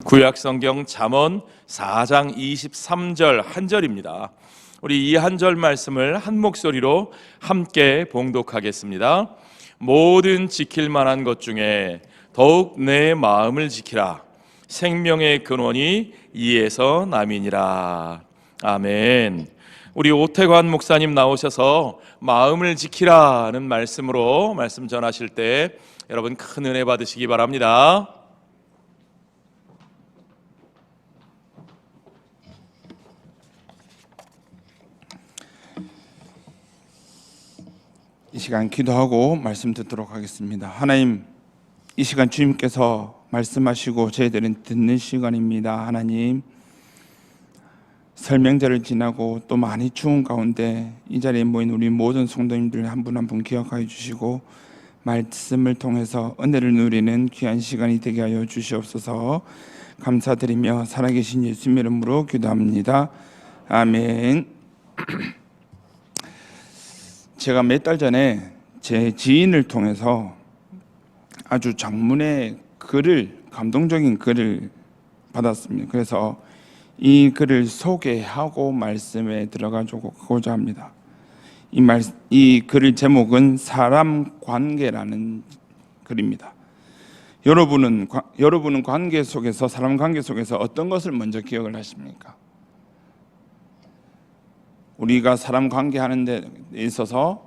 구약성경 잠언 4장 23절 한 절입니다. 우리 이 한 절 말씀을 한 목소리로 함께 봉독하겠습니다. 모든 지킬 만한 것 중에 더욱 내 마음을 지키라. 생명의 근원이 이에서 남이니라. 아멘. 우리 오태관 목사님 나오셔서 마음을 지키라는 말씀으로 말씀 전하실 때 여러분 큰 은혜 받으시기 바랍니다. 이 시간 기도하고 말씀 듣도록 하겠습니다. 하나님, 이 시간 주님께서 말씀하시고 저희들은 듣는 시간입니다. 하나님, 설명절을 지나고 또 많이 추운 가운데 이 자리에 모인 우리 모든 성도님들 한 분 한 분 기억하여 주시고 말씀을 통해서 은혜를 누리는 귀한 시간이 되게 하여 주시옵소서. 감사드리며 살아계신 예수님 이름으로 기도합니다. 아멘. 제가 몇 달 전에 제 지인을 통해서 아주 장문의 글을, 감동적인 글을 받았습니다. 그래서 이 글을 소개하고 말씀에 들어가고자 합니다. 이 글의 제목은 사람 관계라는 글입니다. 여러분은 관계 속에서, 사람 관계 속에서 어떤 것을 먼저 기억을 하십니까? 우리가 사람 관계하는 데 있어서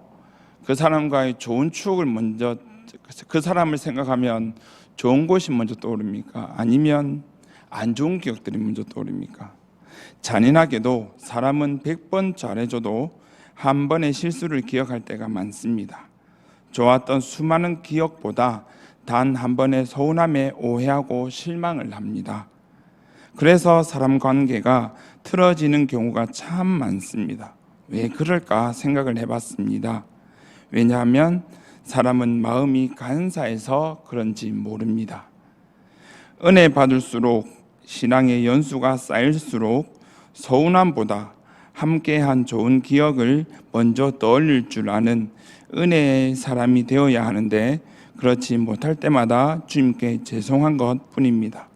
그 사람과의 좋은 추억을 먼저, 그 사람을 생각하면 좋은 것이 먼저 떠오릅니까? 아니면 안 좋은 기억들이 먼저 떠오릅니까? 잔인하게도 사람은 100번 잘해줘도 한 번의 실수를 기억할 때가 많습니다. 좋았던 수많은 기억보다 단 한 번의 서운함에 오해하고 실망을 합니다. 그래서 사람 관계가 틀어지는 경우가 참 많습니다. 왜 그럴까 생각을 해봤습니다. 왜냐하면 사람은 마음이 간사해서 그런지 모릅니다. 은혜 받을수록, 신앙의 연수가 쌓일수록 서운함보다 함께한 좋은 기억을 먼저 떠올릴 줄 아는 은혜의 사람이 되어야 하는데 그렇지 못할 때마다 주님께 죄송한 것 뿐입니다.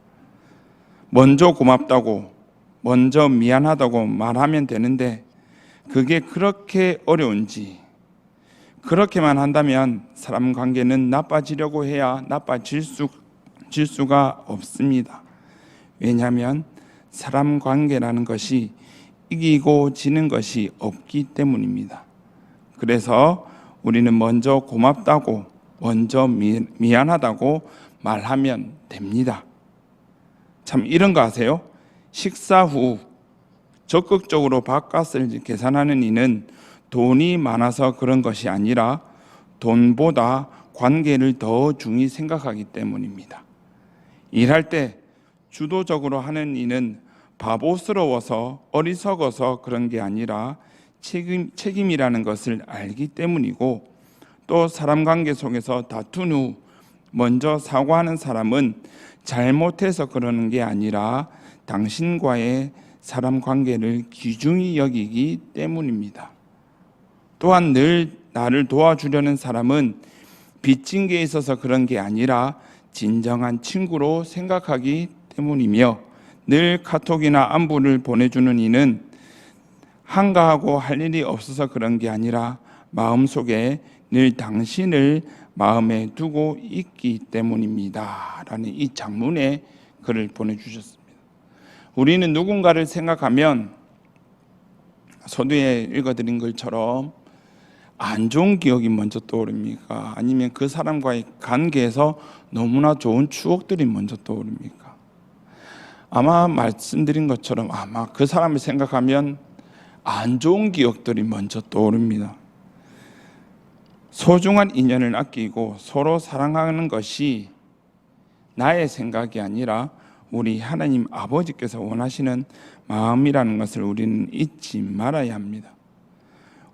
먼저 고맙다고, 먼저 미안하다고 말하면 되는데 그게 그렇게 어려운지, 그렇게만 한다면 사람 관계는 나빠지려고 해야 나빠질 수가 없습니다. 왜냐하면 사람 관계라는 것이 이기고 지는 것이 없기 때문입니다. 그래서 우리는 먼저 고맙다고, 먼저 미안하다고 말하면 됩니다. 참 이런 거 아세요? 식사 후 적극적으로 밥값을 계산하는 이는 돈이 많아서 그런 것이 아니라 돈보다 관계를 더 중히 생각하기 때문입니다. 일할 때 주도적으로 하는 이는 바보스러워서 어리석어서 그런 게 아니라 책임이라는 것을 알기 때문이고, 또 사람 관계 속에서 다툰 후 먼저 사과하는 사람은 잘못해서 그러는 게 아니라 당신과의 사람 관계를 귀중히 여기기 때문입니다. 또한 늘 나를 도와주려는 사람은 빚진 게 있어서 그런 게 아니라 진정한 친구로 생각하기 때문이며, 늘 카톡이나 안부를 보내주는 이는 한가하고 할 일이 없어서 그런 게 아니라 마음속에 늘 당신을 마음에 두고 있기 때문입니다. 라는 이 장문의 글을 보내주셨습니다. 우리는 누군가를 생각하면 서두에 읽어드린 글처럼 안 좋은 기억이 먼저 떠오릅니까? 아니면 그 사람과의 관계에서 너무나 좋은 추억들이 먼저 떠오릅니까? 아마 말씀드린 것처럼 아마 그 사람을 생각하면 안 좋은 기억들이 먼저 떠오릅니다. 소중한 인연을 아끼고 서로 사랑하는 것이 나의 생각이 아니라 우리 하나님 아버지께서 원하시는 마음이라는 것을 우리는 잊지 말아야 합니다.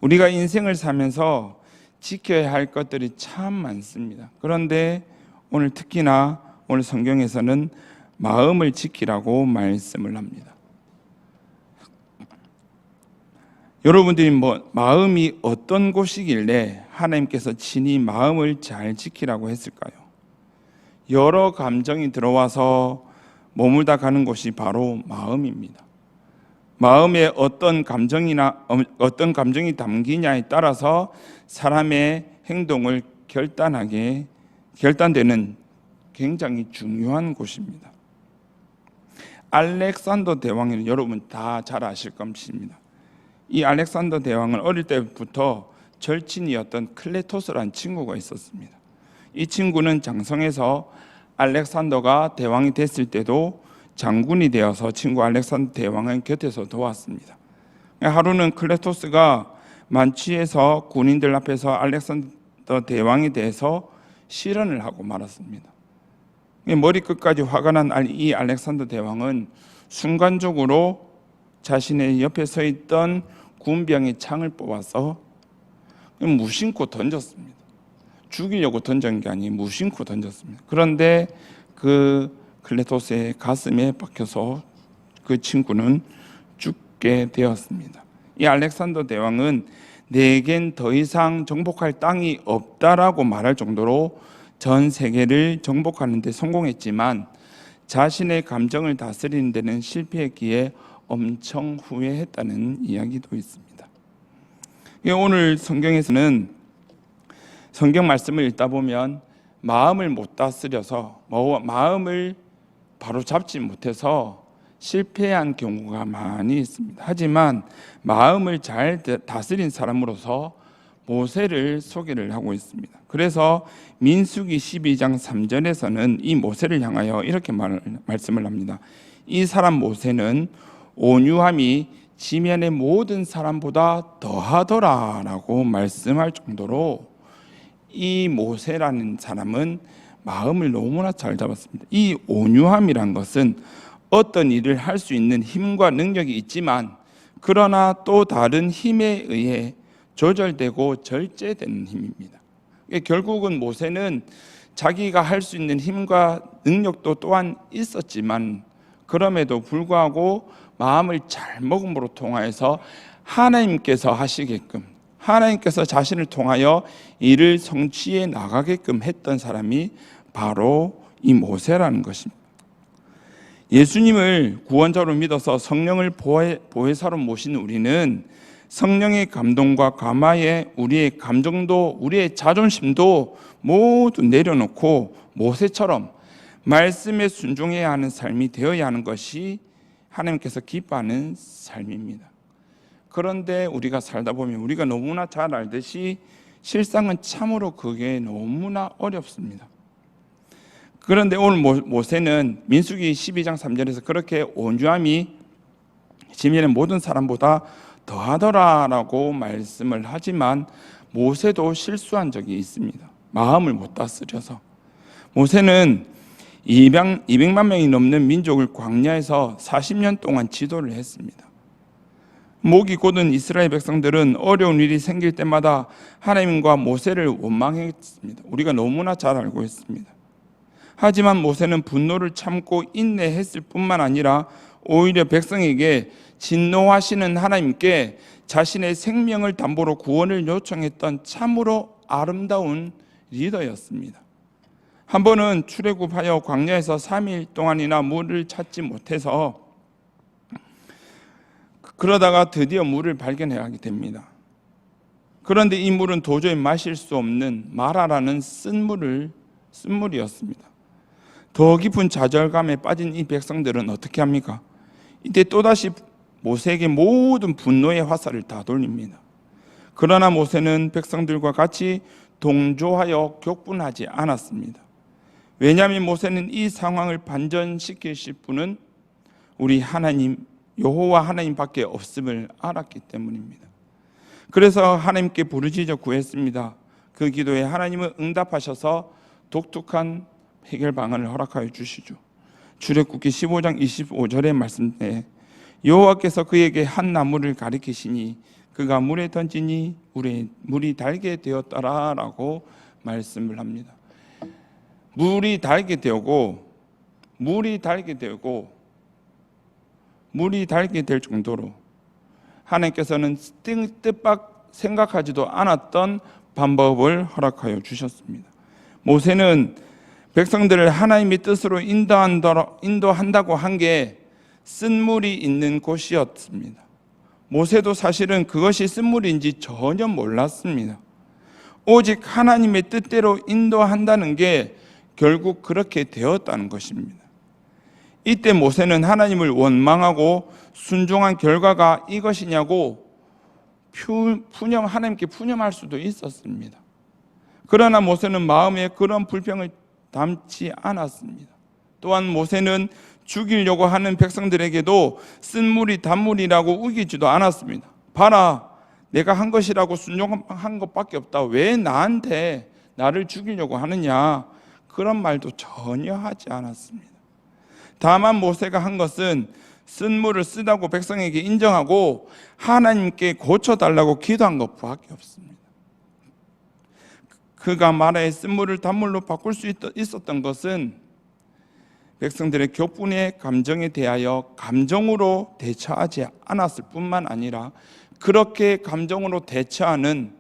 우리가 인생을 살면서 지켜야 할 것들이 참 많습니다. 그런데 오늘 특히나 오늘 성경에서는 마음을 지키라고 말씀을 합니다. 여러분들이 마음이 어떤 곳이길래 하나님께서 친히 마음을 잘 지키라고 했을까요? 여러 감정이 들어와서 머물다 가는 곳이 바로 마음입니다. 마음에 어떤 감정이 담기냐에 따라서 사람의 행동을 결단되는 굉장히 중요한 곳입니다. 알렉산더 대왕은 여러분 다 잘 아실 것입니다. 이 알렉산더 대왕은 어릴 때부터 절친이었던 클레토스라는 친구가 있었습니다. 이 친구는 장성에서 알렉산더가 대왕이 됐을 때도 장군이 되어서 친구 알렉산더 대왕의 곁에서 도왔습니다. 하루는 클레토스가 만취해서 군인들 앞에서 알렉산더 대왕에 대해서 실언을 하고 말았습니다. 머리끝까지 화가 난 이 알렉산더 대왕은 순간적으로 자신의 옆에 서 있던 군병의 창을 뽑아서 무심코 던졌습니다. 죽이려고 던진 게 아니고 무심코 던졌습니다. 그런데 그 클레토스의 가슴에 박혀서 그 친구는 죽게 되었습니다. 이 알렉산더 대왕은 내겐 더 이상 정복할 땅이 없다라고 말할 정도로 전 세계를 정복하는 데 성공했지만 자신의 감정을 다스리는 데는 실패했기에 엄청 후회했다는 이야기도 있습니다. 오늘 성경에서는 성경 말씀을 읽다 보면 마음을 못 다스려서 마음을 바로 잡지 못해서 실패한 경우가 많이 있습니다. 하지만 마음을 잘 다스린 사람으로서 모세를 소개를 하고 있습니다. 그래서 민수기 12장 3절에서는 이 모세를 향하여 이렇게 말씀을 합니다. 이 사람 모세는 온유함이 지면의 모든 사람보다 더하더라라고 말씀할 정도로 이 모세라는 사람은 마음을 너무나 잘 잡았습니다. 이 온유함이란 것은 어떤 일을 할 수 있는 힘과 능력이 있지만 그러나 또 다른 힘에 의해 조절되고 절제되는 힘입니다. 결국은 모세는 자기가 할 수 있는 힘과 능력도 또한 있었지만 그럼에도 불구하고 마음을 잘 먹음으로 통하여서 하나님께서 하시게끔 하나님께서 자신을 통하여 일을 성취해 나가게끔 했던 사람이 바로 이 모세라는 것입니다. 예수님을 구원자로 믿어서 성령을 보혜사로 모신 우리는 성령의 감동과 감화에 우리의 감정도 우리의 자존심도 모두 내려놓고 모세처럼 말씀에 순종해야 하는 삶이 되어야 하는 것이 하나님께서 기뻐하는 삶입니다. 그런데 우리가 살다 보면 우리가 너무나 잘 알듯이 실상은 참으로 그게 너무나 어렵습니다. 그런데 오늘 모세는 민수기 12장 3절에서 그렇게 온유함이 지면의 모든 사람보다 더하더라라고 말씀을 하지만 모세도 실수한 적이 있습니다. 마음을 못 다스려서. 모세는 200만 명이 넘는 민족을 광야에서 40년 동안 지도를 했습니다. 목이 곧은 이스라엘 백성들은 어려운 일이 생길 때마다 하나님과 모세를 원망했습니다. 우리가 너무나 잘 알고 있습니다. 하지만 모세는 분노를 참고 인내했을 뿐만 아니라 오히려 백성에게 진노하시는 하나님께 자신의 생명을 담보로 구원을 요청했던 참으로 아름다운 리더였습니다. 한 번은 출애굽하여 광야에서 3일 동안이나 물을 찾지 못해서 그러다가 드디어 물을 발견하게 됩니다. 그런데 이 물은 도저히 마실 수 없는 마라라는 쓴물이었습니다. 더 깊은 좌절감에 빠진 이 백성들은 어떻게 합니까? 이때 또다시 모세에게 모든 분노의 화살을 다 돌립니다. 그러나 모세는 백성들과 같이 동조하여 격분하지 않았습니다. 왜냐하면 모세는 이 상황을 반전시키실 분은 우리 하나님 여호와 하나님밖에 없음을 알았기 때문입니다. 그래서 하나님께 부르짖어 구했습니다. 그 기도에 하나님은 응답하셔서 독특한 해결 방안을 허락하여 주시죠. 출애굽기 15장 25절의 말씀에 여호와께서 그에게 한 나무를 가리키시니 그가 물에 던지니 물이 달게 되었더라라고 말씀을 합니다. 물이 달게 되고 물이 달게 될 정도로 하나님께서는 뜻밖 생각하지도 않았던 방법을 허락하여 주셨습니다. 모세는 백성들을 하나님의 뜻으로 인도한다고 한 게 쓴물이 있는 곳이었습니다. 모세도 사실은 그것이 쓴물인지 전혀 몰랐습니다. 오직 하나님의 뜻대로 인도한다는 게 결국 그렇게 되었다는 것입니다. 이때 모세는 하나님을 원망하고 순종한 결과가 이것이냐고 하나님께 푸념할 수도 있었습니다. 그러나 모세는 마음에 그런 불평을 담지 않았습니다. 또한 모세는 죽이려고 하는 백성들에게도 쓴물이 단물이라고 우기지도 않았습니다. 봐라, 내가 한 것이라고 순종한 것밖에 없다. 왜 나를 죽이려고 하느냐? 그런 말도 전혀 하지 않았습니다. 다만 모세가 한 것은 쓴물을 쓰다고 백성에게 인정하고 하나님께 고쳐달라고 기도한 것밖에 없습니다. 그가 마라의 쓴물을 단물로 바꿀 수 있었던 것은 백성들의 격분의 감정에 대하여 감정으로 대처하지 않았을 뿐만 아니라 그렇게 감정으로 대처하는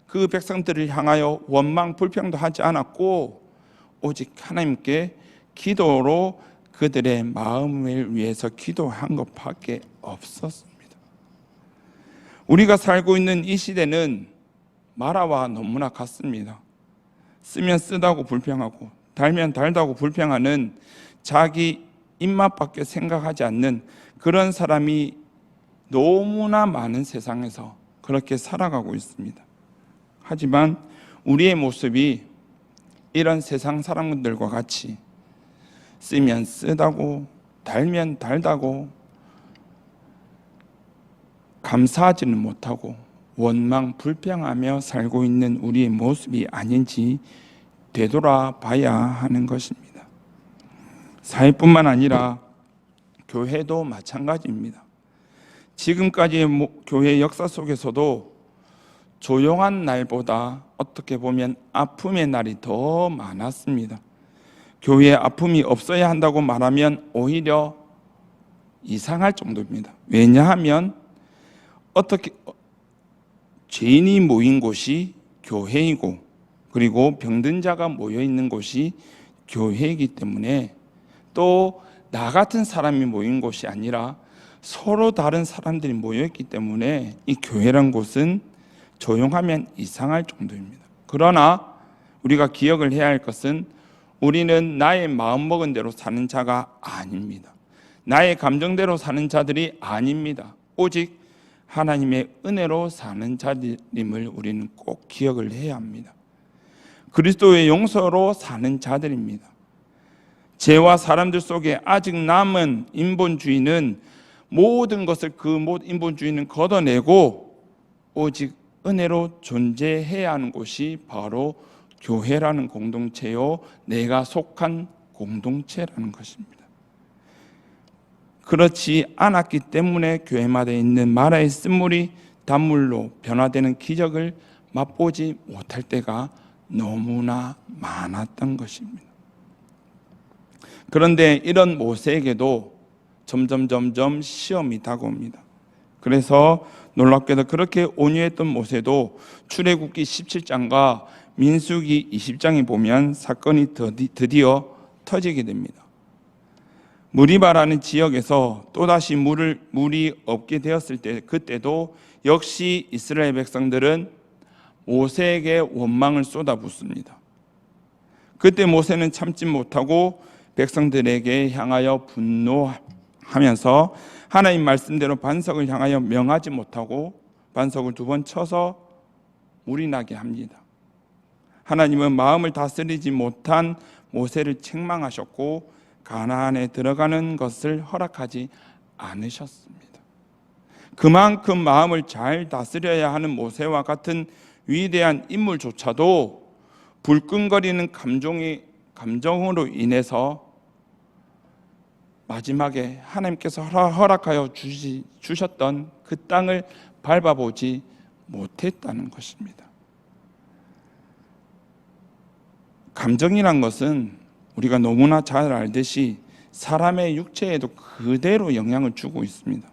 그 백성들을 향하여 원망, 불평도 하지 않았고 오직 하나님께 기도로 그들의 마음을 위해서 기도한 것밖에 없었습니다. 우리가 살고 있는 이 시대는 마라와 너무나 같습니다. 쓰면 쓰다고 불평하고 달면 달다고 불평하는 자기 입맛밖에 생각하지 않는 그런 사람이 너무나 많은 세상에서 그렇게 살아가고 있습니다. 하지만 우리의 모습이 이런 세상 사람들과 같이 쓰면 쓰다고 달면 달다고 감사하지는 못하고 원망 불평하며 살고 있는 우리의 모습이 아닌지 되돌아봐야 하는 것입니다. 사회뿐만 아니라 교회도 마찬가지입니다. 지금까지의 교회 역사 속에서도 조용한 날보다 어떻게 보면 아픔의 날이 더 많았습니다. 교회에 아픔이 없어야 한다고 말하면 오히려 이상할 정도입니다. 왜냐하면 죄인이 모인 곳이 교회이고 그리고 병든 자가 모여 있는 곳이 교회이기 때문에 또 나 같은 사람이 모인 곳이 아니라 서로 다른 사람들이 모여 있기 때문에 이 교회란 곳은 조용하면 이상할 정도입니다. 그러나 우리가 기억을 해야 할 것은 우리는 나의 마음먹은 대로 사는 자가 아닙니다. 나의 감정대로 사는 자들이 아닙니다. 오직 하나님의 은혜로 사는 자들임을 우리는 꼭 기억을 해야 합니다. 그리스도의 용서로 사는 자들입니다. 죄와 사람들 속에 아직 남은 인본주의는 모든 것을 인본주의는 걷어내고 오직 은혜로 존재해야 하는 곳이 바로 교회라는 공동체요, 내가 속한 공동체라는 것입니다. 그렇지 않았기 때문에 교회마다 있는 마라의 쓴물이 단물로 변화되는 기적을 맛보지 못할 때가 너무나 많았던 것입니다. 그런데 이런 모세에게도 점점 시험이 다가옵니다. 그래서 놀랍게도 그렇게 온유했던 모세도 출애굽기 17장과 민수기 20장에 보면 사건이 드디어 터지게 됩니다. 무리바라는 지역에서 또다시 물이 없게 되었을 때 그때도 역시 이스라엘 백성들은 모세에게 원망을 쏟아붓습니다. 그때 모세는 참지 못하고 백성들에게 향하여 분노하면서 하나님 말씀대로 반석을 향하여 명하지 못하고 반석을 2번 쳐서 물이 나게 합니다. 하나님은 마음을 다스리지 못한 모세를 책망하셨고 가나안에 들어가는 것을 허락하지 않으셨습니다. 그만큼 마음을 잘 다스려야 하는 모세와 같은 위대한 인물조차도 불끈거리는 감정으로 인해서 마지막에 하나님께서 허락하여 주셨던 그 땅을 밟아보지 못했다는 것입니다. 감정이란 것은 우리가 너무나 잘 알듯이 사람의 육체에도 그대로 영향을 주고 있습니다.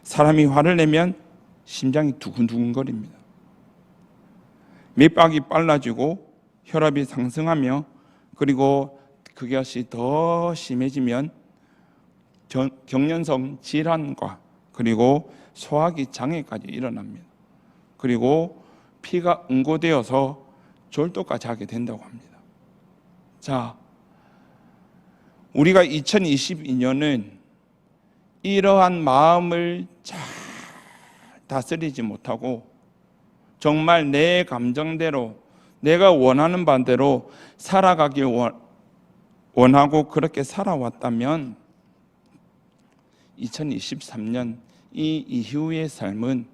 사람이 화를 내면 심장이 두근두근거립니다. 밑박이 빨라지고 혈압이 상승하며 그리고 그것이 더 심해지면 경련성 질환과 그리고 소화기 장애까지 일어납니다. 그리고 피가 응고되어서 졸도까지 하게 된다고 합니다. 자, 우리가 2022년은 이러한 마음을 잘 다스리지 못하고 정말 내 감정대로 내가 원하는 반대로 살아가길 원하고 그렇게 살아왔다면 2023년 이 이후의 삶은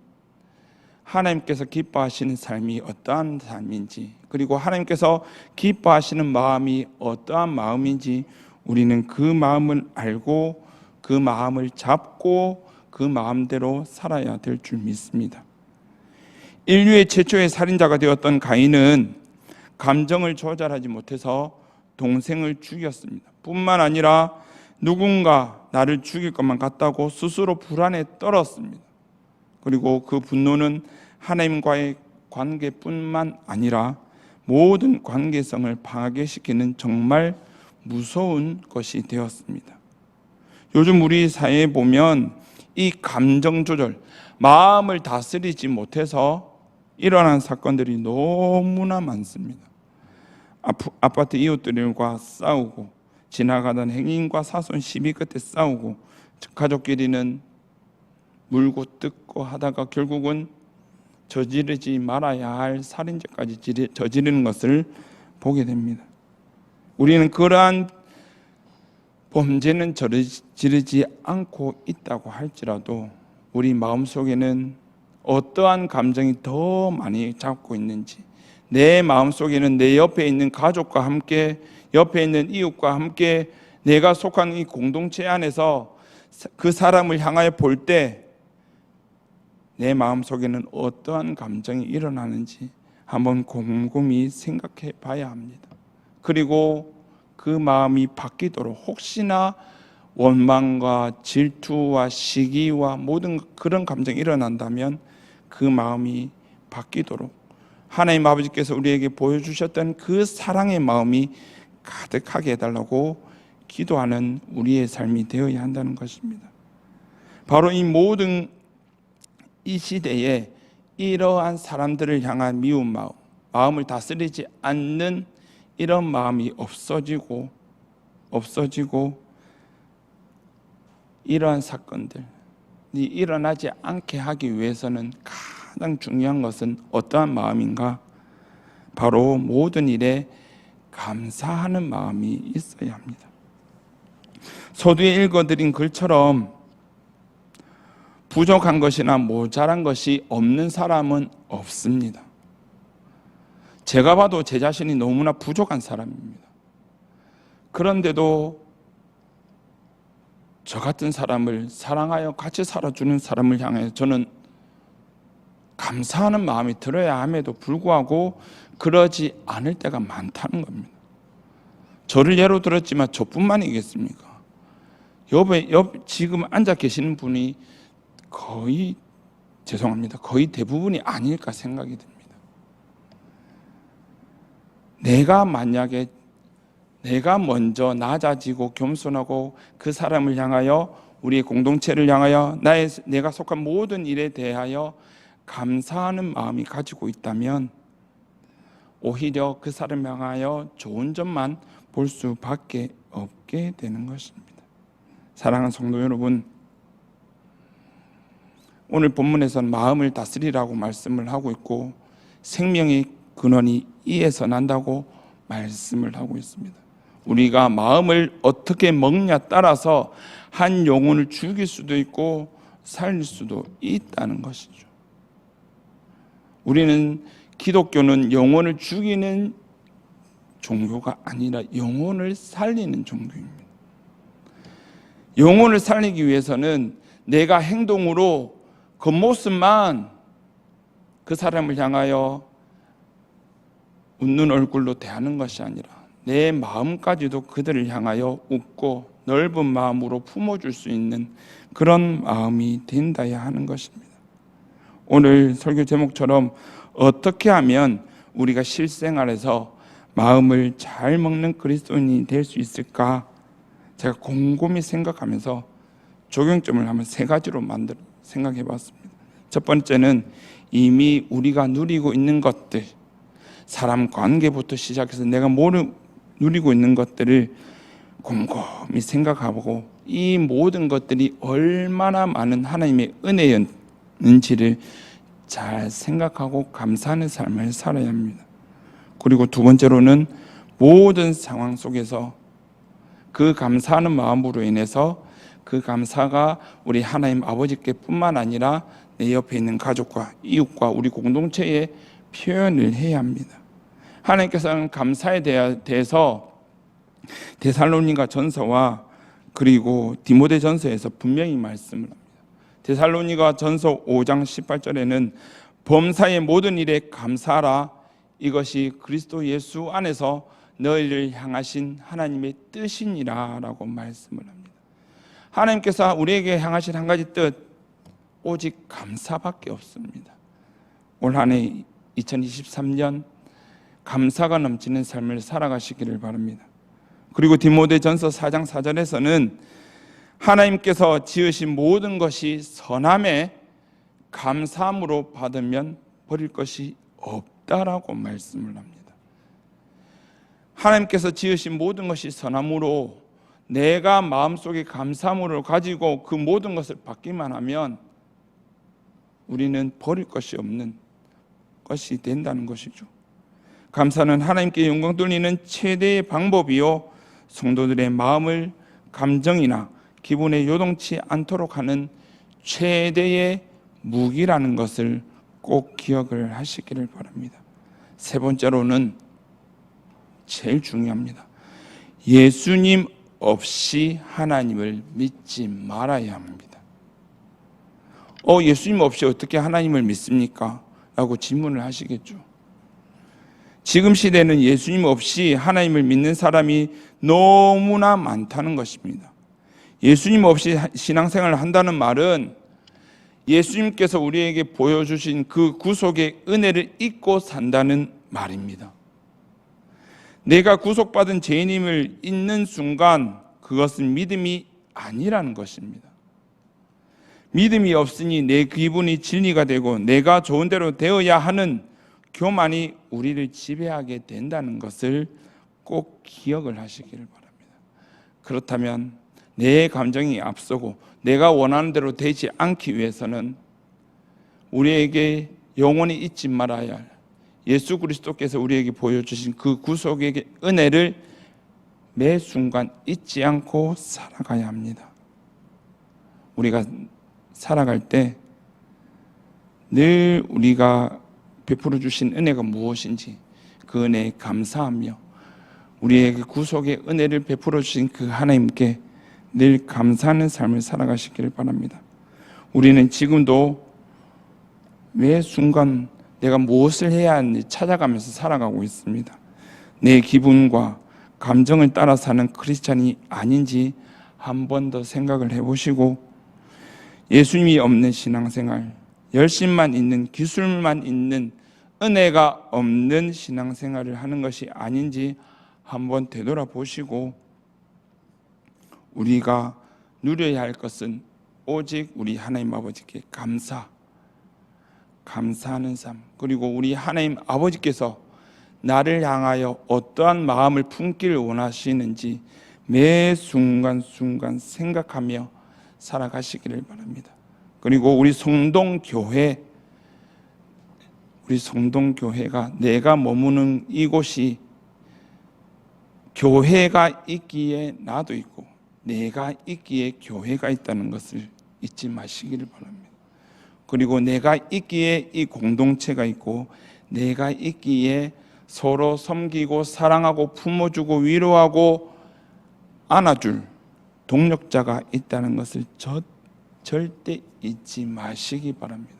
하나님께서 기뻐하시는 삶이 어떠한 삶인지, 그리고 하나님께서 기뻐하시는 마음이 어떠한 마음인지 우리는 그 마음을 알고 그 마음을 잡고 그 마음대로 살아야 될 줄 믿습니다. 인류의 최초의 살인자가 되었던 가인은 감정을 조절하지 못해서 동생을 죽였습니다. 뿐만 아니라 누군가 나를 죽일 것만 같다고 스스로 불안에 떨었습니다. 그리고 그 분노는 하나님과의 관계뿐만 아니라 모든 관계성을 파괴시키는 정말 무서운 것이 되었습니다. 요즘 우리 사회에 보면 이 감정 조절, 마음을 다스리지 못해서 일어난 사건들이 너무나 많습니다. 아파트 이웃들과 싸우고, 지나가던 행인과 사손 시비 끝에 싸우고, 가족끼리는 물고 뜯고 하다가 결국은 저지르지 말아야 할 살인죄까지 저지르는 것을 보게 됩니다. 우리는 그러한 범죄는 저지르지 않고 있다고 할지라도 우리 마음속에는 어떠한 감정이 더 많이 잡고 있는지, 내 마음속에는 내 옆에 있는 가족과 함께, 옆에 있는 이웃과 함께 내가 속한 이 공동체 안에서 그 사람을 향하여 볼 때 내 마음속에는 어떠한 감정이 일어나는지 한번 곰곰이 생각해 봐야 합니다. 그리고 그 마음이 바뀌도록, 혹시나 원망과 질투와 시기와 모든 그런 감정이 일어난다면 그 마음이 바뀌도록 하나님 아버지께서 우리에게 보여주셨던 그 사랑의 마음이 가득하게 해달라고 기도하는 우리의 삶이 되어야 한다는 것입니다. 바로 이 모든 이 시대에 이러한 사람들을 향한 미운 마음, 마음을 다스리지 않는 이런 마음이 없어지고 이러한 사건들이 일어나지 않게 하기 위해서는 가장 중요한 것은 어떠한 마음인가? 바로 모든 일에 감사하는 마음이 있어야 합니다. 서두에 읽어드린 글처럼 부족한 것이나 모자란 것이 없는 사람은 없습니다. 제가 봐도 제 자신이 너무나 부족한 사람입니다. 그런데도 저 같은 사람을 사랑하여 같이 살아주는 사람을 향해 저는 감사하는 마음이 들어야 함에도 불구하고 그러지 않을 때가 많다는 겁니다. 저를 예로 들었지만 저뿐만이겠습니까? 지금 앉아 계시는 분이 거의 대부분이 아닐까 생각이 듭니다. 내가 만약에 내가 먼저 낮아지고 겸손하고 그 사람을 향하여, 우리의 공동체를 향하여, 내가 속한 모든 일에 대하여 감사하는 마음이 가지고 있다면 오히려 그 사람을 향하여 좋은 점만 볼 수밖에 없게 되는 것입니다. 사랑하는 성도 여러분, 오늘 본문에서는 마음을 다스리라고 말씀을 하고 있고 생명의 근원이 이에서 난다고 말씀을 하고 있습니다. 우리가 마음을 어떻게 먹냐 따라서 한 영혼을 죽일 수도 있고 살릴 수도 있다는 것이죠. 우리는 기독교는 영혼을 죽이는 종교가 아니라 영혼을 살리는 종교입니다. 영혼을 살리기 위해서는 내가 행동으로 겉모습만 그 사람을 향하여 웃는 얼굴로 대하는 것이 아니라 내 마음까지도 그들을 향하여 웃고 넓은 마음으로 품어줄 수 있는 그런 마음이 된다야 하는 것입니다. 오늘 설교 제목처럼 어떻게 하면 우리가 실생활에서 마음을 잘 먹는 그리스도인이 될 수 있을까? 제가 곰곰이 생각하면서 적용점을 한번 3가지로 만들어 생각해 봤습니다. 첫 번째는 이미 우리가 누리고 있는 것들, 사람 관계부터 시작해서 내가 누리고 있는 것들을 곰곰이 생각하고 이 모든 것들이 얼마나 많은 하나님의 은혜였는지를 잘 생각하고 감사하는 삶을 살아야 합니다. 그리고 두 번째로는 모든 상황 속에서 그 감사하는 마음으로 인해서 그 감사가 우리 하나님 아버지께 뿐만 아니라 내 옆에 있는 가족과 이웃과 우리 공동체에 표현을 해야 합니다. 하나님께서는 감사에 대해서 데살로니가 전서와 그리고 디모데 전서에서 분명히 말씀을 합니다. 데살로니가 전서 5장 18절에는 범사의 모든 일에 감사하라, 이것이 그리스도 예수 안에서 너희를 향하신 하나님의 뜻이니라 라고 말씀을 합니다. 하나님께서 우리에게 향하신 한 가지 뜻, 오직 감사밖에 없습니다. 올 한 해 2023년 감사가 넘치는 삶을 살아가시기를 바랍니다. 그리고 디모데전서 4장 4절에서는 하나님께서 지으신 모든 것이 선함에 감사함으로 받으면 버릴 것이 없다라고 말씀을 합니다. 하나님께서 지으신 모든 것이 선함으로 내가 마음속에 감사함을 가지고 그 모든 것을 받기만 하면 우리는 버릴 것이 없는 것이 된다는 것이죠. 감사는 하나님께 영광 돌리는 최대의 방법이요, 성도들의 마음을 감정이나 기분에 요동치 않도록 하는 최대의 무기라는 것을 꼭 기억을 하시기를 바랍니다. 세 번째로는 제일 중요합니다. 예수님 없이 하나님을 믿지 말아야 합니다. 예수님 없이 어떻게 하나님을 믿습니까? 라고 질문을 하시겠죠. 지금 시대는 예수님 없이 하나님을 믿는 사람이 너무나 많다는 것입니다. 예수님 없이 신앙생활을 한다는 말은 예수님께서 우리에게 보여주신 그 구속의 은혜를 잊고 산다는 말입니다. 내가 구속받은 죄인임을 잊는 순간 그것은 믿음이 아니라는 것입니다. 믿음이 없으니 내 기분이 진리가 되고 내가 좋은 대로 되어야 하는 교만이 우리를 지배하게 된다는 것을 꼭 기억을 하시기를 바랍니다. 그렇다면 내 감정이 앞서고 내가 원하는 대로 되지 않기 위해서는 우리에게 영원히 잊지 말아야 할 예수 그리스도께서 우리에게 보여주신 그 구속의 은혜를 매 순간 잊지 않고 살아가야 합니다. 우리가 살아갈 때 늘 우리가 베풀어 주신 은혜가 무엇인지 그 은혜에 감사하며 우리에게 구속의 은혜를 베풀어 주신 그 하나님께 늘 감사하는 삶을 살아가시기를 바랍니다. 우리는 지금도 매 순간 내가 무엇을 해야 하는지 찾아가면서 살아가고 있습니다. 내 기분과 감정을 따라 사는 크리스찬이 아닌지 한 번 더 생각을 해보시고 예수님이 없는 신앙생활, 열심만 있는, 기술만 있는, 은혜가 없는 신앙생활을 하는 것이 아닌지 한번 되돌아보시고 우리가 누려야 할 것은 오직 우리 하나님 아버지께 감사하는 삶, 그리고 우리 하나님 아버지께서 나를 향하여 어떠한 마음을 품기를 원하시는지 매 순간순간 생각하며 살아가시기를 바랍니다. 그리고 우리 성동교회가 내가 머무는 이곳이 교회가 있기에 나도 있고 내가 있기에 교회가 있다는 것을 잊지 마시기를 바랍니다. 그리고 내가 있기에 이 공동체가 있고 내가 있기에 서로 섬기고 사랑하고 품어주고 위로하고 안아줄 동력자가 있다는 것을 절대 잊지 마시기 바랍니다.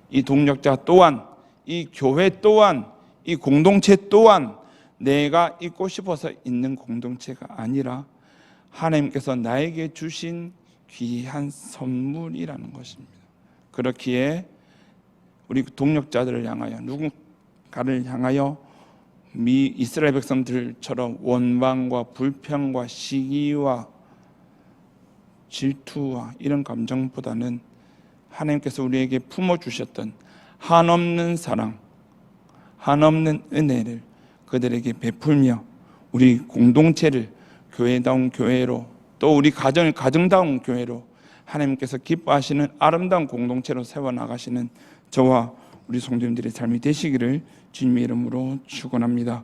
이 동력자 또한, 이 교회 또한, 이 공동체 또한 내가 있고 싶어서 있는 공동체가 아니라 하나님께서 나에게 주신 귀한 선물이라는 것입니다. 그렇기에 우리 동력자들을 향하여, 누군가를 향하여 이스라엘 백성들처럼 원망과 불평과 시기와 질투와 이런 감정보다는 하나님께서 우리에게 품어주셨던 한없는 사랑, 한없는 은혜를 그들에게 베풀며 우리 공동체를 교회다운 교회로, 또 우리 가정을 가정다운 교회로 하나님께서 기뻐하시는 아름다운 공동체로 세워나가시는 저와 우리 성도님들의 삶이 되시기를 주님의 이름으로 축원합니다.